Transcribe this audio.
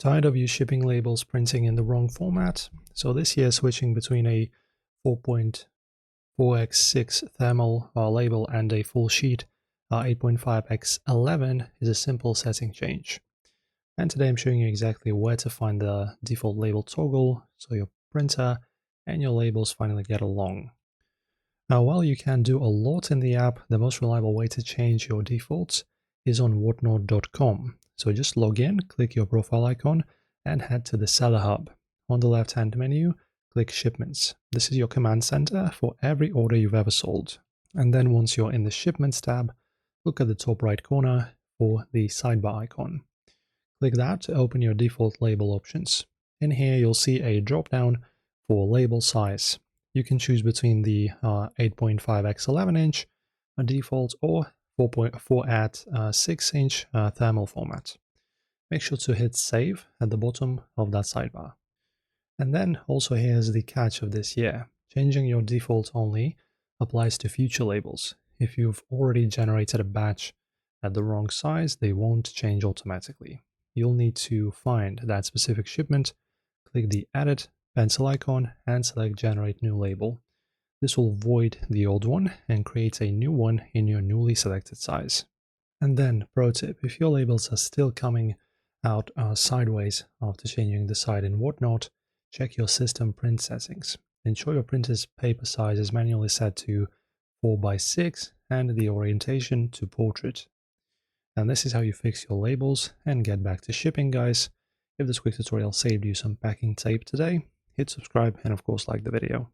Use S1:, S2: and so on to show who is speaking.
S1: Tired of you shipping labels printing in the wrong format? So this year switching between a 4.4x6 thermal label and a full sheet 8.5x11 is a simple setting change. And today I'm showing you exactly where to find the default label toggle so your printer and your labels finally get along. Now, while you can do a lot in the app, the most reliable way to change your defaults is on whatnot.com. So just log in, click your profile icon, and head to the Seller Hub. On the left-hand menu, click Shipments. This is your command center for every order you've ever sold. And then once you're in the Shipments tab, look at the top right corner for the sidebar icon. Click that to open your default label options. In here, you'll see a drop-down for label size. You can choose between the 8.5x11 inch default or 4.4 at 6-inch thermal format. Make sure to hit save at the bottom of that sidebar. And then also here's the catch of this year. Changing your default only applies to future labels. If you've already generated a batch at the wrong size, they won't change automatically. You'll need to find that specific shipment, click the Edit pencil icon and select Generate New Label. This will void the old one and create a new one in your newly selected size. And then, pro tip, if your labels are still coming out sideways after changing the side in Whatnot, check your system print settings. Ensure your printer's paper size is manually set to 4x6 and the orientation to portrait. And this is how you fix your labels and get back to shipping, guys. If this quick tutorial saved you some packing tape today, hit subscribe and of course like the video.